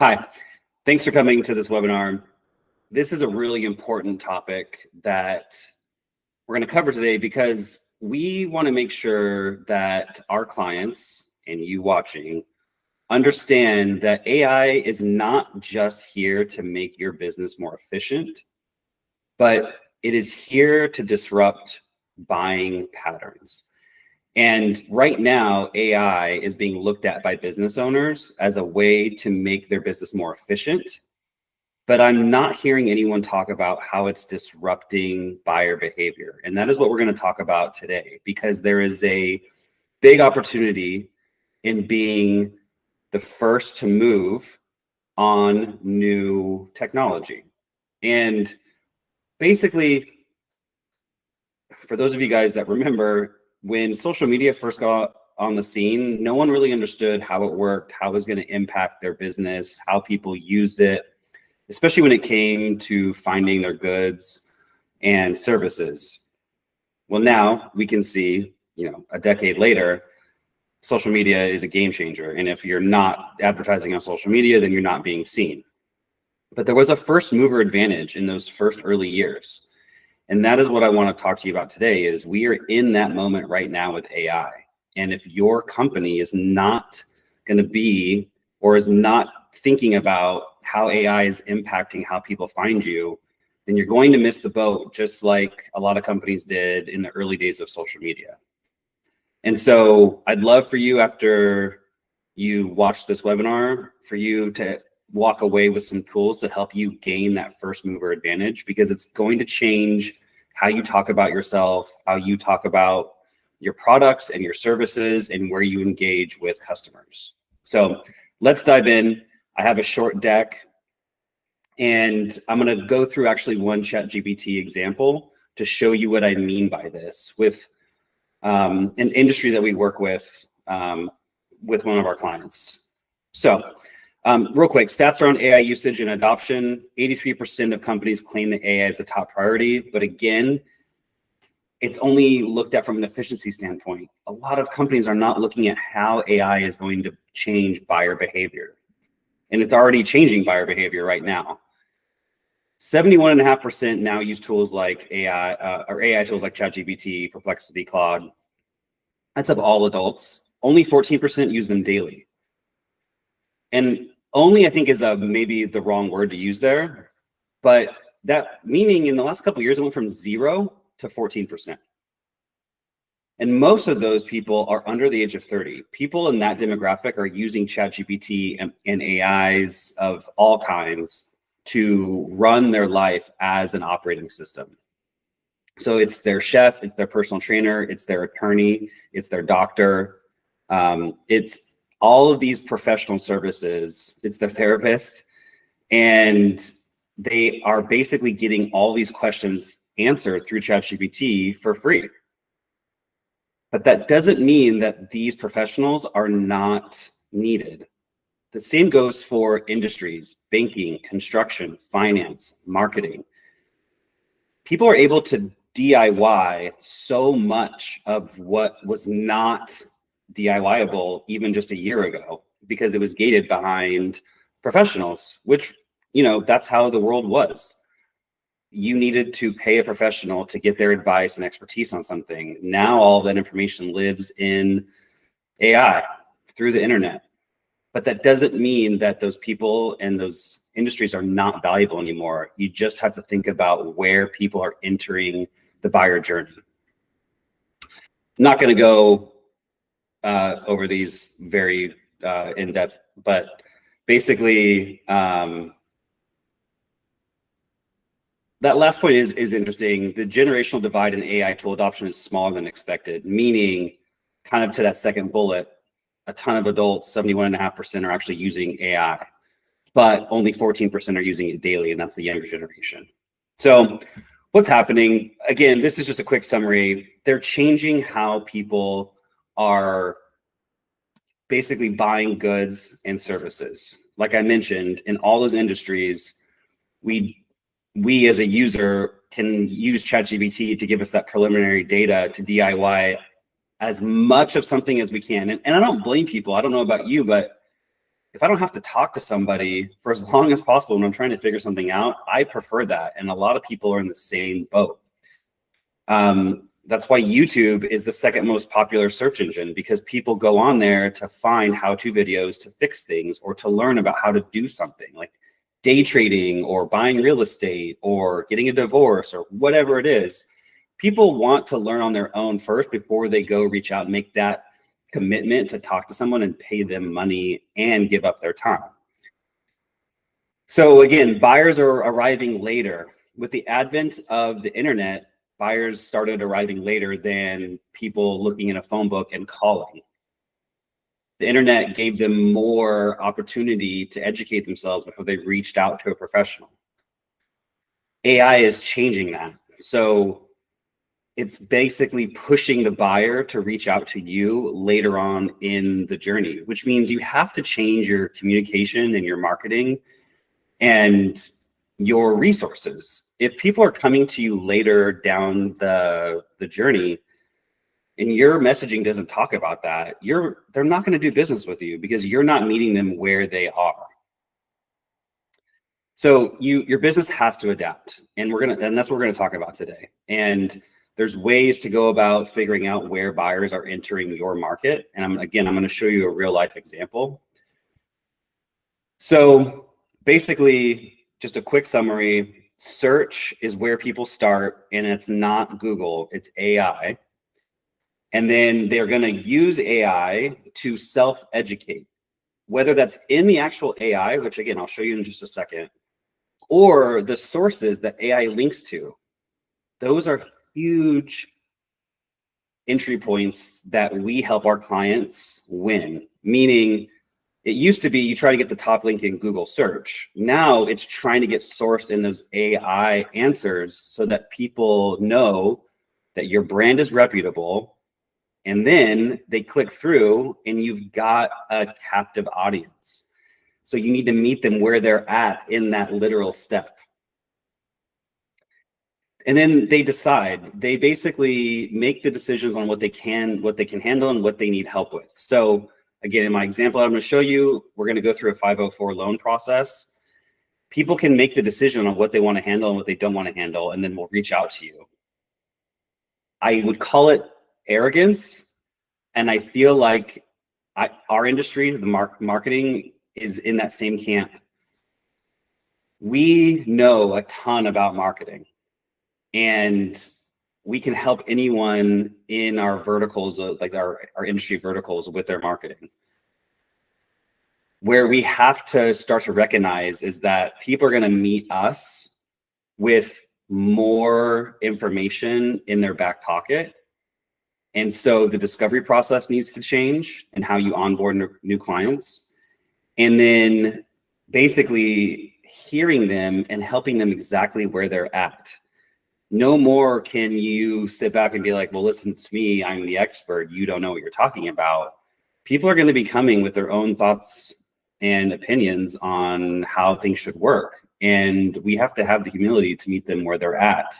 Hi, thanks for coming to this webinar. This is a really important topic that we're going to cover today because we want to make sure that our clients and you watching understand that AI is not just here to make your business more efficient, but it is here to disrupt buying patterns. And right now, AI is being looked at by business owners as a way to make their business more efficient. But I'm not hearing anyone talk about how it's disrupting buyer behavior. And that is what we're going to talk about today, because there is a big opportunity in being the first to move on new technology. And basically, for those of you guys that remember, when social media first got on the scene, no one really understood how it worked, how it was going to impact their business, how people used it, especially when it came to finding their goods and services. Well, now we can see, a decade later, social media is a game changer. And if you're not advertising on social media, then you're not being seen. But there was a first mover advantage in those first early years. And that is what I want to talk to you about today. Is we are in that moment right now with AI. And if your company is not going to be, or is not thinking about how AI is impacting how people find you, then you're going to miss the boat, just like a lot of companies did in the early days of social media. And so I'd love for you, after you watch this webinar, for you to walk away with some tools to help you gain that first mover advantage, because it's going to change how you talk about yourself, how you talk about your products and your services, and where you engage with customers. So let's dive in. I have a short deck, and I'm going to go through actually one ChatGPT example to show you what I mean by this with an industry that we work with one of our clients. So real quick, stats around AI usage and adoption. 83% of companies claim that AI is the top priority, but again, it's only looked at from an efficiency standpoint. A lot of companies are not looking at how AI is going to change buyer behavior. And it's already changing buyer behavior right now. 71.5% now use tools like AI tools like ChatGPT, Perplexity, Claude. That's of all adults. Only 14% use them daily. And only, I think, is maybe the wrong word to use there, but that meaning in the last couple of years, it went from 0 to 14%. And most of those people are under the age of 30. People in that demographic are using ChatGPT and AIs of all kinds to run their life as an operating system. So it's their chef, it's their personal trainer, it's their attorney, it's their doctor. It's all of these professional services, it's their therapist, and they are basically getting all these questions answered through ChatGPT for free. But that doesn't mean that these professionals are not needed. The same goes for industries, banking, construction, finance, marketing. People are able to DIY so much of what was not DIYable even just a year ago, because it was gated behind professionals, which, that's how the world was. You needed to pay a professional to get their advice and expertise on something. Now all that information lives in AI through the internet. But that doesn't mean that those people and those industries are not valuable anymore. You just have to think about where people are entering the buyer journey. I'm not going to go over these very in depth, but basically, that last point is interesting. The generational divide in AI tool adoption is smaller than expected, meaning, kind of to that second bullet, a ton of adults, 71.5%, are actually using AI, but only 14% are using it daily, and that's the younger generation. So what's happening? Again, this is just a quick summary. They're changing how people are basically buying goods and services. Like I mentioned, in all those industries, we as a user can use ChatGPT to give us that preliminary data to DIY as much of something as we can. And I don't blame people. I don't know about you, but if I don't have to talk to somebody for as long as possible when I'm trying to figure something out, I prefer that. And a lot of people are in the same boat. That's why YouTube is the second most popular search engine, because people go on there to find how-to videos to fix things or to learn about how to do something like day trading or buying real estate or getting a divorce or whatever it is. People want to learn on their own first before they go reach out and make that commitment to talk to someone and pay them money and give up their time. So again, buyers are arriving later. With the advent of the internet, buyers started arriving later than people looking in a phone book and calling. The internet gave them more opportunity to educate themselves before they reached out to a professional. AI is changing that. So it's basically pushing the buyer to reach out to you later on in the journey, which means you have to change your communication and your marketing and your resources. If people are coming to you later down the journey and your messaging doesn't talk about that, they're not going to do business with you because you're not meeting them where they are. So your business has to adapt, and that's what we're gonna talk about today. And there's ways to go about figuring out where buyers are entering your market. And I'm gonna show you a real life example. So basically, just a quick summary, search is where people start, and it's not Google, it's AI. And then they're gonna use AI to self-educate, whether that's in the actual AI, which again, I'll show you in just a second, or the sources that AI links to. Those are huge entry points that we help our clients win. Meaning, it used to be you try to get the top link in Google search. Now it's trying to get sourced in those AI answers so that people know that your brand is reputable. And then they click through and you've got a captive audience. So you need to meet them where they're at in that literal step. And then they decide. They basically make the decisions on what they can handle and what they need help with. So again, in my example I'm going to show you, we're going to go through a 504 loan process. People can make the decision on what they want to handle and what they don't want to handle, and then we'll reach out to you. I would call it arrogance, and I feel like our industry, the marketing, is in that same camp. We know a ton about marketing, and we can help anyone in our verticals, like our industry verticals, with their marketing. Where we have to start to recognize is that people are going to meet us with more information in their back pocket. And so the discovery process needs to change and how you onboard new clients. And then basically hearing them and helping them exactly where they're at. No more can you sit back and be like, well, listen to me, I'm the expert, you don't know what you're talking about. People are going to be coming with their own thoughts and opinions on how things should work. And we have to have the humility to meet them where they're at.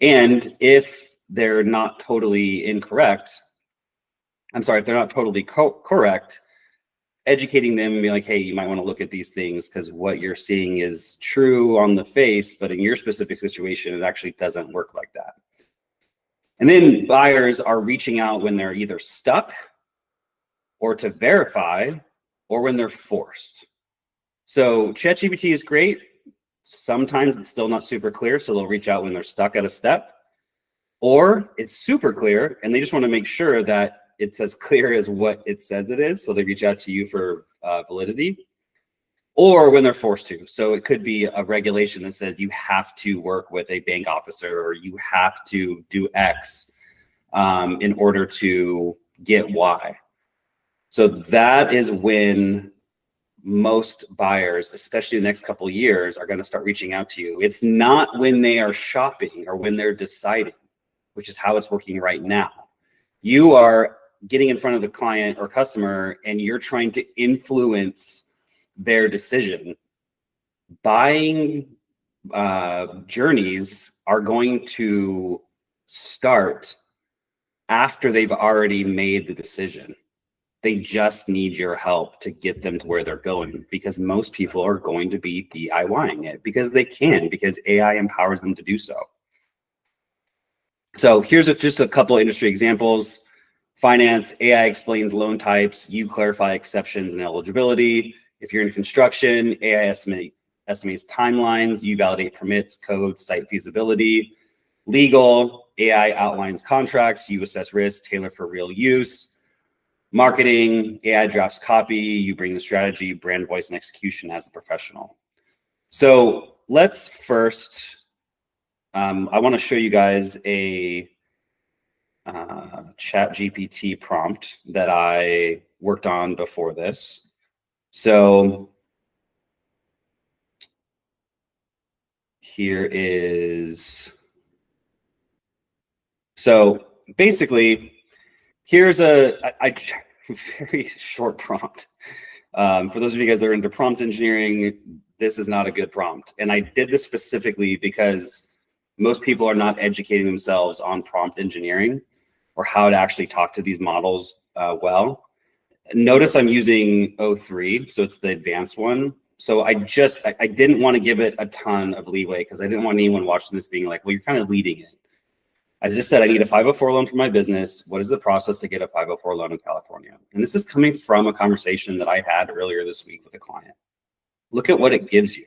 And if they're not totally incorrect, if they're not totally correct, educating them and be like, hey, you might want to look at these things because what you're seeing is true on the face, but in your specific situation, it actually doesn't work like that. And then buyers are reaching out when they're either stuck or to verify or when they're forced. So ChatGPT is great. Sometimes it's still not super clear, so they'll reach out when they're stuck at a step. Or it's super clear and they just want to make sure that it's as clear as what it says it is. So they reach out to you for validity, or when they're forced to. So it could be a regulation that says you have to work with a bank officer or you have to do X in order to get Y. So that is when most buyers, especially the next couple of years, are going to start reaching out to you. It's not when they are shopping or when they're deciding, which is how it's working right now. You are getting in front of the client or customer and you're trying to influence their decision. Buying journeys are going to start after they've already made the decision. They just need your help to get them to where they're going, because most people are going to be DIYing it because they can, because AI empowers them to do so. So here's just a couple of industry examples. Finance, AI explains loan types, you clarify exceptions and eligibility. If you're in construction, AI estimates timelines, you validate permits, codes, site feasibility. Legal, AI outlines contracts, you assess risk, tailor for real use. Marketing, AI drafts copy, you bring the strategy, brand voice, and execution as a professional. So let's first, I want to show you guys a ChatGPT prompt that I worked on before this. So here is, so basically, here's a very short prompt. For those of you guys that are into prompt engineering, this is not a good prompt. And I did this specifically because most people are not educating themselves on prompt engineering or how to actually talk to these models well. Notice I'm using O3, so it's the advanced one. So I didn't want to give it a ton of leeway because I didn't want anyone watching this being like, well, you're kind of leading it. I just said, I need a 504 loan for my business. What is the process to get a 504 loan in California? And this is coming from a conversation that I had earlier this week with a client. Look at what it gives you.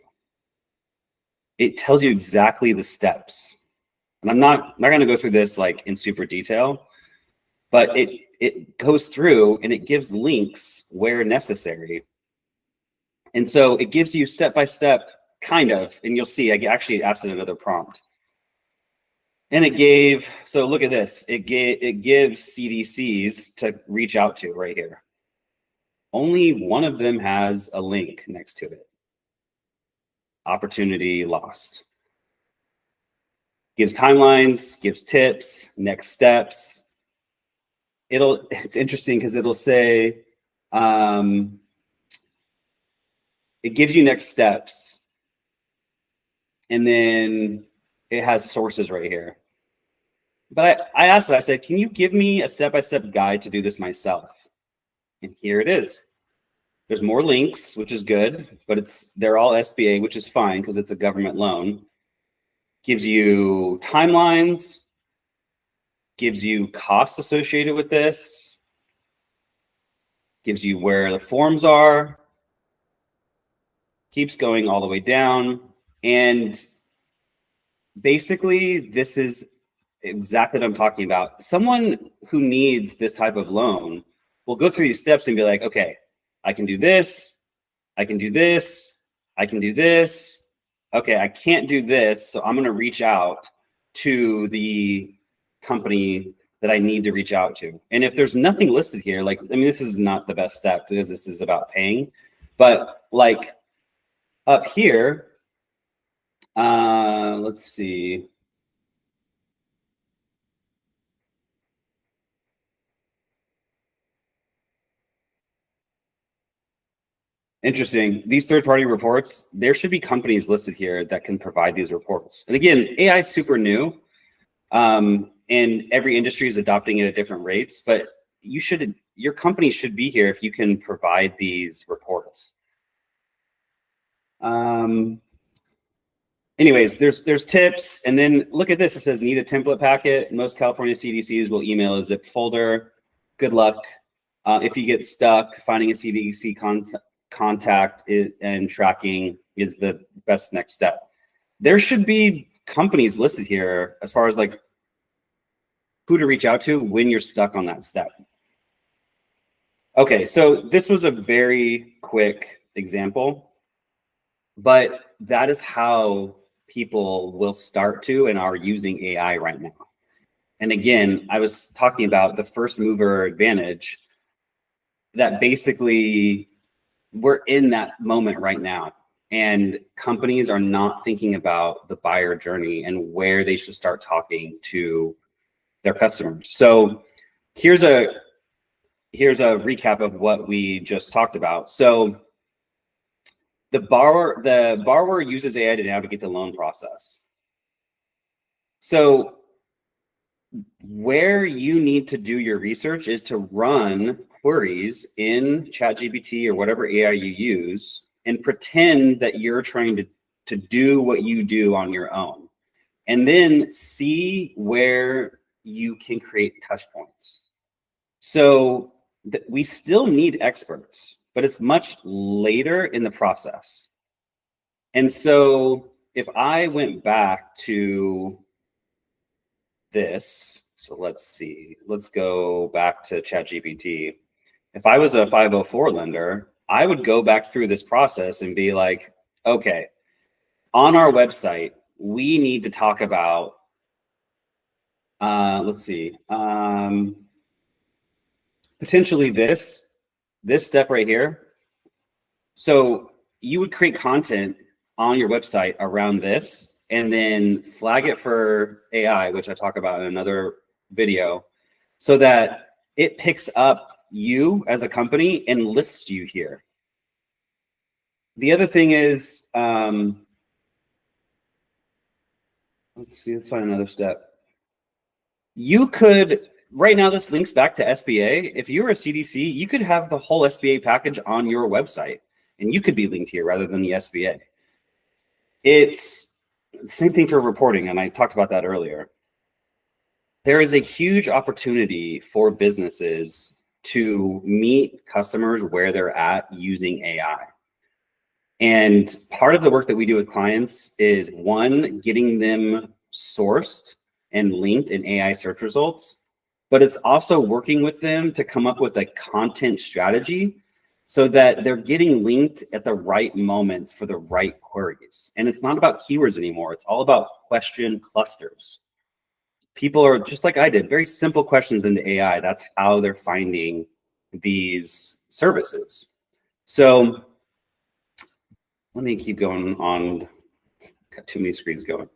It tells you exactly the steps. And I'm not going to go through this like in super detail, but it goes through and it gives links where necessary. And so it gives you step-by-step kind of, and you'll see, I actually asked it another prompt. And it gave, so look at this, it gives CDCs to reach out to right here. Only one of them has a link next to it. Opportunity lost. Gives timelines, gives tips, next steps. It's interesting because it'll say, it gives you next steps. And then it has sources right here. But I asked it, I said, can you give me a step-by-step guide to do this myself? And here it is. There's more links, which is good, but they're all SBA, which is fine because it's a government loan. Gives you timelines, gives you costs associated with this, gives you where the forms are, keeps going all the way down. And basically, this is exactly what I'm talking about. Someone who needs this type of loan will go through these steps and be like, okay, I can do this, I can do this, I can do this. Okay, I can't do this, so I'm going to reach out to the company that I need to reach out to. And if there's nothing listed here, like, I mean, this is not the best step because this is about paying, but like up here, let's see. Interesting. These third-party reports, there should be companies listed here that can provide these reports. And again, AI is super new, and every industry is adopting it at different rates, but your company should be here if you can provide these reports. Anyways, there's tips, and then look at this. It says need a template packet. Most California CDCs will email a zip folder. Good luck. If you get stuck, finding a CDC contact and tracking is the best next step. There should be companies listed here as far as like who to reach out to when you're stuck on that step. Okay, so this was a very quick example, but that is how people will start to and are using AI right now. And again, I was talking about the first mover advantage, that basically we're in that moment right now. And companies are not thinking about the buyer journey and where they should start talking to their customers. So here's a recap of what we just talked about. So the borrower uses AI to navigate the loan process. So where you need to do your research is to run queries in ChatGPT or whatever AI you use and pretend that you're trying to do what you do on your own. And then see where you can create touch points. So we still need experts, but it's much later in the process. And so if I went back to this, so let's see, let's go back to ChatGPT. If I was a 504 lender, I would go back through this process and be like, okay, on our website, we need to talk about, let's see, potentially this step right here. So you would create content on your website around this and then flag it for AI, which I talk about in another video, so that it picks up you as a company and lists you here. The other thing is, let's see, let's find another step. You could, right now this links back to SBA. If you're a CDC, you could have the whole SBA package on your website and you could be linked here rather than the SBA. It's the same thing for reporting, and I talked about that earlier. There is a huge opportunity for businesses to meet customers where they're at using AI. And part of the work that we do with clients is, one, getting them sourced and linked in AI search results, but it's also working with them to come up with a content strategy so that they're getting linked at the right moments for the right queries. And it's not about keywords anymore. It's all about question clusters. People are, just like I did, very simple questions into AI. That's how they're finding these services. So let me keep going on. Got too many screens going.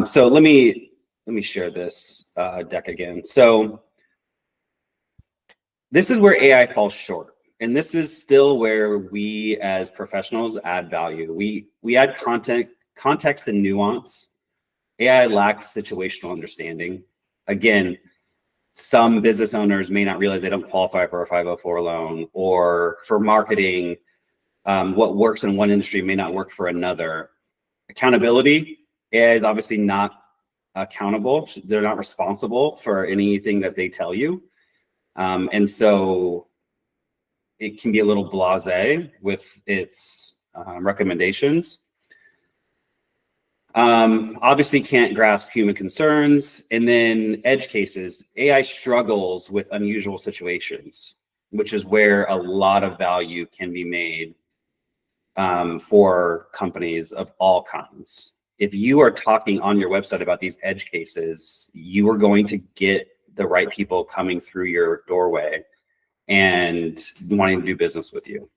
So let me share this deck again. So this is where AI falls short. And this is still where we as professionals add value. We add context and nuance. AI lacks situational understanding. Again, some business owners may not realize they don't qualify for a 504 loan, or for marketing, what works in one industry may not work for another. Accountability, AI is obviously not accountable. They're not responsible for anything that they tell you. And so it can be a little blasé with its recommendations. Obviously can't grasp human concerns. And then edge cases, AI struggles with unusual situations, which is where a lot of value can be made for companies of all kinds. If you are talking on your website about these edge cases, you are going to get the right people coming through your doorway and wanting to do business with you.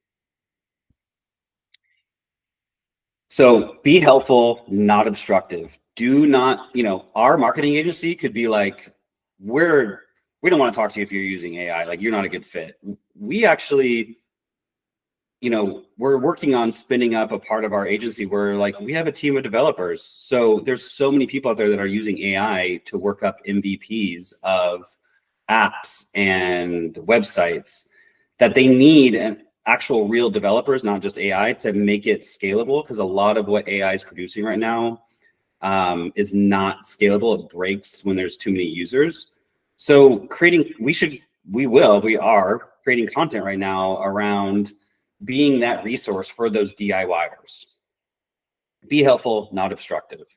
So be helpful, not obstructive. Do not, our marketing agency could be like, we don't want to talk to you if you're using AI, like you're not a good fit. We actually, we're working on spinning up a part of our agency where like we have a team of developers. So there's so many people out there that are using AI to work up MVPs of apps and websites that they need an actual real developers, not just AI, to make it scalable. Because a lot of what AI is producing right now is not scalable. It breaks when there's too many users. So we are creating content right now around being that resource for those DIYers. Be helpful, not obstructive.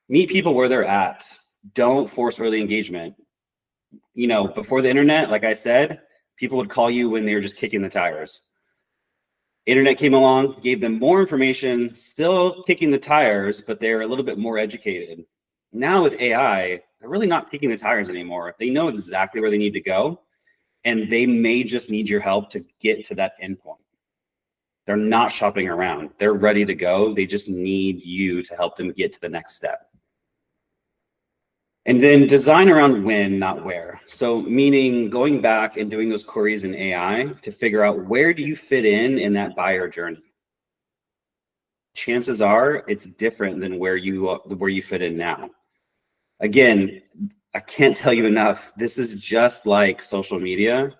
Meet people where they're at. Don't force early engagement. Before the internet, like I said, people would call you when they were just kicking the tires. Internet came along, gave them more information, still kicking the tires, but they're a little bit more educated. Now with AI, they're really not kicking the tires anymore. They know exactly where they need to go, and they may just need your help to get to that endpoint. They're not shopping around. They're ready to go. They just need you to help them get to the next step. And then design around when, not where. So meaning going back and doing those queries in AI to figure out, where do you fit in that buyer journey? Chances are it's different than where you fit in now. Again, I can't tell you enough. This is just like social media.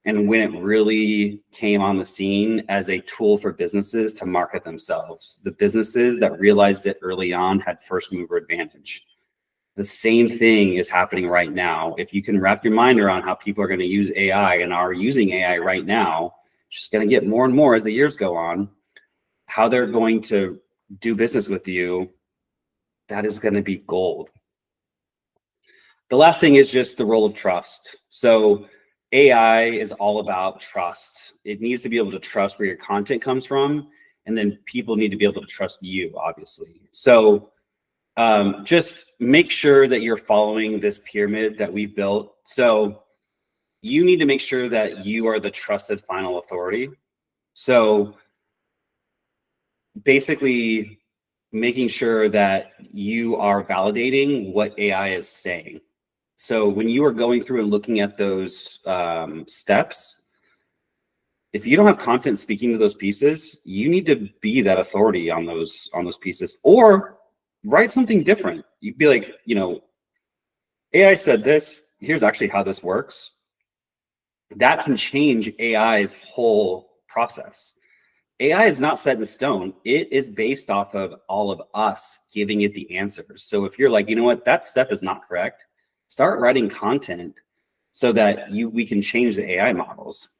and when it really came on the scene as a tool for businesses to market themselves. The businesses that realized it early on had first mover advantage. The same thing is happening right now. If you can wrap your mind around how people are going to use AI and are using AI right now, it's just going to get more and more as the years go on, how they're going to do business with you, that is going to be gold. The last thing is just the role of trust. So AI is all about trust. It needs to be able to trust where your content comes from, and then people need to be able to trust you, obviously. So just make sure that you're following this pyramid that we've built. So you need to make sure that you are the trusted final authority. So basically making sure that you are validating what AI is saying. So when you are going through and looking at those steps, if you don't have content speaking to those pieces, you need to be that authority on those pieces, or write something different. You'd be like, AI said this, here's actually how this works. That can change AI's whole process. AI is not set in stone. It is based off of all of us giving it the answers. So if you're like, you know what, that step is not correct, start writing content so that we can change the AI models.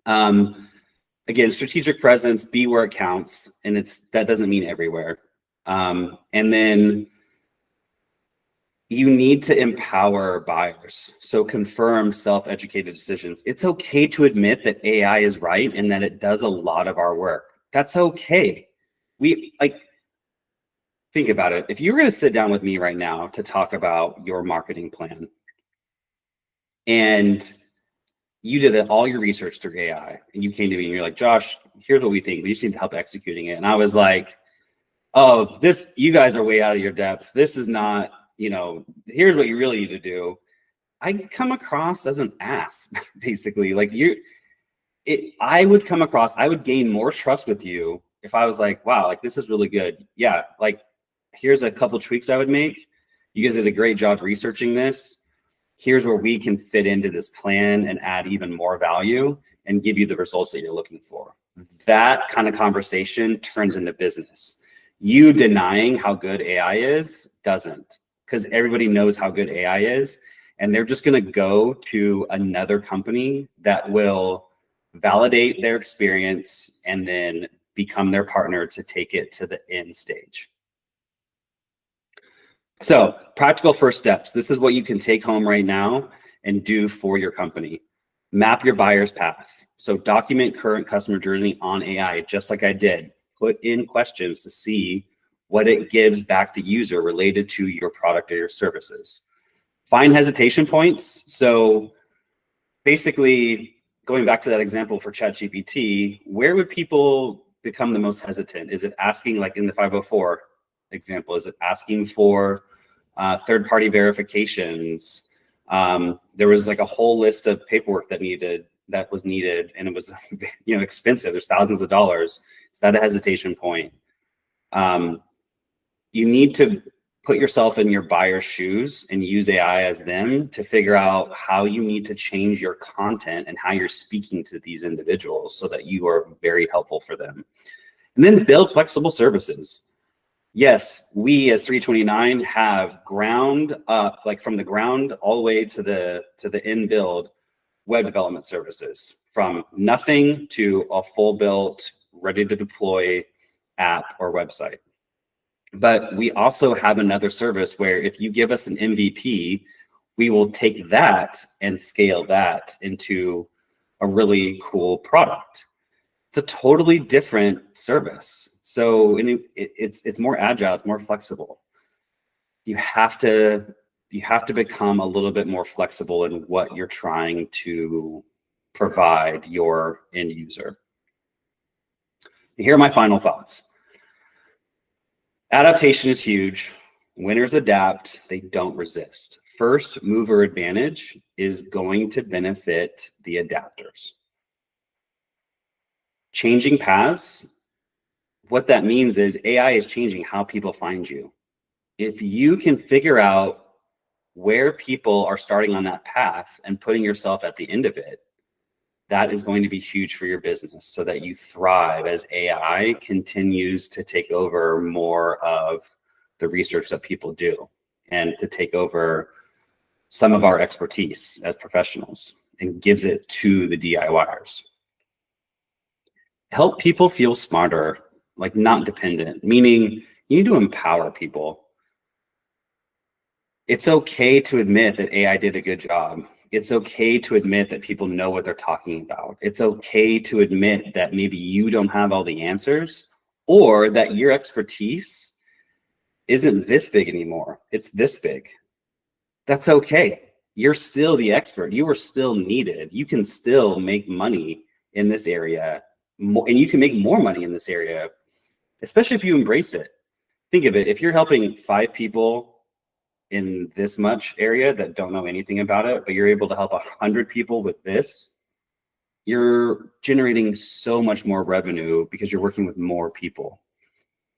Again, strategic presence, be where it counts, and that doesn't mean everywhere. And then you need to empower buyers. So confirm self-educated decisions. It's okay to admit that AI is right and that it does a lot of our work. That's okay. Think about it. If you were going to sit down with me right now to talk about your marketing plan, and you did all your research through AI, and you came to me and you're like, Josh, here's what we think. We just need help executing it. And I was like, oh, you guys are way out of your depth. This is not, here's what you really need to do. I come across as an ass, basically. I would gain more trust with you if I was like, wow, this is really good. Yeah, here's a couple tweaks I would make. You guys did a great job researching this. Here's where we can fit into this plan and add even more value and give you the results that you're looking for. That kind of conversation turns into business. You denying how good AI is doesn't, because everybody knows how good AI is, and they're just going to go to another company that will validate their experience and then become their partner to take it to the end stage. So, practical first steps. This is what you can take home right now and do for your company. Map your buyer's path. So document current customer journey on AI, just like I did. Put in questions to see what it gives back the user related to your product or your services. Find hesitation points. So basically, going back to that example for ChatGPT, where would people become the most hesitant? Is it asking, like in the 504 example, is it asking for third-party verifications? There was a whole list of paperwork that was needed, and it was expensive. There's thousands of dollars. Is that a hesitation point? You need to put yourself in your buyer's shoes and use AI as them to figure out how you need to change your content and how you're speaking to these individuals so that you are very helpful for them. And then build flexible services. Yes, we as 329 have ground up, from the ground all the way to the end build web development services, from nothing to a full built, ready to deploy app or website. But we also have another service where if you give us an MVP, we will take that and scale that into a really cool product. It's a totally different service. So it's more agile, it's more flexible. You have to become a little bit more flexible in what you're trying to provide your end user. Here are my final thoughts. Adaptation is huge. Winners adapt, they don't resist. First mover advantage is going to benefit the adapters. Changing paths, what that means is AI is changing how people find you. If you can figure out where people are starting on that path and putting yourself at the end of it, that is going to be huge for your business so that you thrive as AI continues to take over more of the research that people do and to take over some of our expertise as professionals and gives it to the DIYers. Help people feel smarter, like not dependent, meaning you need to empower people. It's okay to admit that AI did a good job. It's okay to admit that people know what they're talking about. It's okay to admit that maybe you don't have all the answers or that your expertise isn't this big anymore. It's this big. That's okay. You're still the expert. You are still needed. You can still make money in this area, and you can make more money in this area, especially if you embrace it. Think of it. If you're helping 5 people in this much area that don't know anything about it, but you're able to help 100 people with this, you're generating so much more revenue because you're working with more people.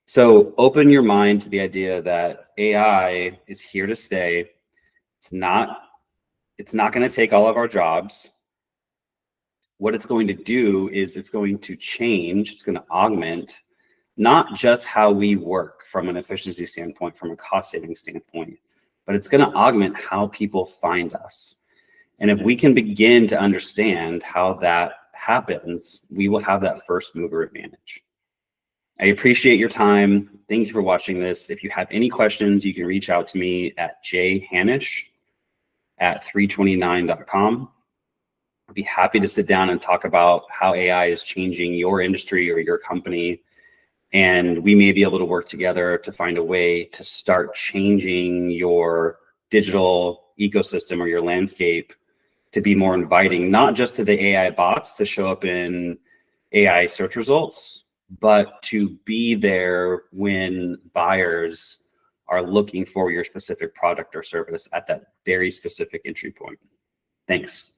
So open your mind to the idea that AI is here to stay. It's not going to take all of our jobs. What it's going to do is it's going to change, it's going to augment not just how we work from an efficiency standpoint, from a cost saving standpoint, but it's going to augment how people find us. And if we can begin to understand how that happens, we will have that first mover advantage. I appreciate your time. Thank you for watching this. If you have any questions, you can reach out to me at jhanish@329.com. I'd be happy to sit down and talk about how AI is changing your industry or your company. And we may be able to work together to find a way to start changing your digital ecosystem or your landscape to be more inviting, not just to the AI bots to show up in AI search results, but to be there when buyers are looking for your specific product or service at that very specific entry point. Thanks.